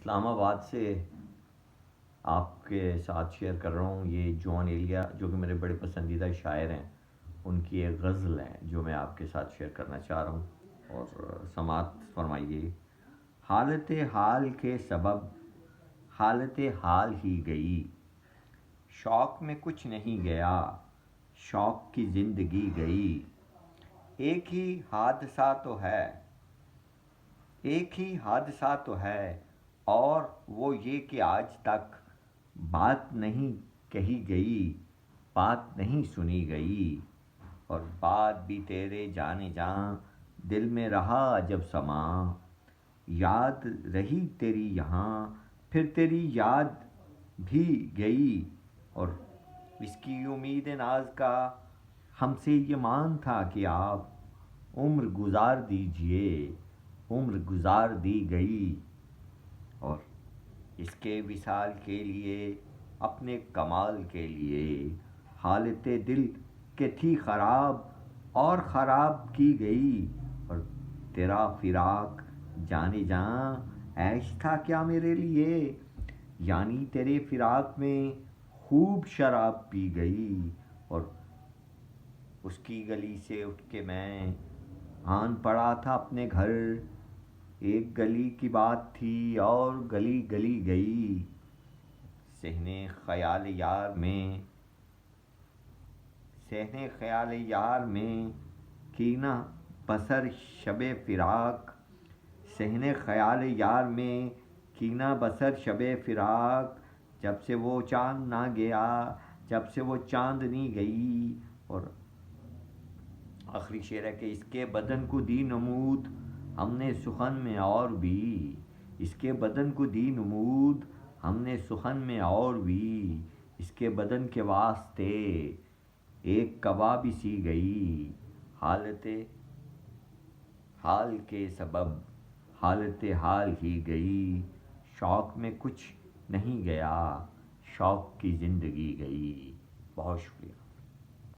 اسلام آباد سے آپ کے ساتھ شیئر کر رہا ہوں. یہ جون ایلیا جو کہ میرے بڑے پسندیدہ شاعر ہیں، ان کی ایک غزل ہے جو میں آپ کے ساتھ شیئر کرنا چاہ رہا ہوں، اور سماعت فرمائیے. حالت حال کے سبب حالت حال ہی گئی، شوق میں کچھ نہیں گیا، شوق کی زندگی گئی. ایک ہی حادثہ تو ہے، ایک ہی حادثہ تو ہے، اور وہ یہ کہ آج تک بات نہیں کہی گئی، بات نہیں سنی گئی. اور بات بھی تیرے جانے جاں دل میں رہا جب سما، یاد رہی تیری یہاں پھر تیری یاد بھی گئی. اور اس کی امید ناز کا ہم سے یہ مان تھا کہ آپ عمر گزار دیجئے، عمر گزار دی گئی. اور اس کے وصال کے لیے، اپنے کمال کے لیے، حالت دل کے تھی خراب اور خراب کی گئی. اور تیرا فراق جانے جاں عیش تھا کیا میرے لیے، یعنی تیرے فراق میں خوب شراب پی گئی. اور اس کی گلی سے اٹھ کے میں آن پڑا تھا اپنے گھر، ایک گلی کی بات تھی اور گلی گلی گئی. صحن خیال یار میں، صحن خیال یار میں کینہ بسر شب فراق، صحن خیال یار میں کینہ بسر شب فراق. جب سے وہ چاند نہ گیا، جب سے وہ چاندنی گئی. اور آخری شعر ہے کہ اس کے بدن کو دی نمود ہم نے سخن میں اور بھی، اس کے بدن کو دی نمود ہم نے سخن میں اور بھی. اس کے بدن کے واسطے ایک کبابی سی گئی، حالت حال کے سبب حالت حال ہی گئی. شوق میں کچھ نہیں گیا، شوق کی زندگی گئی. بہت شکریہ.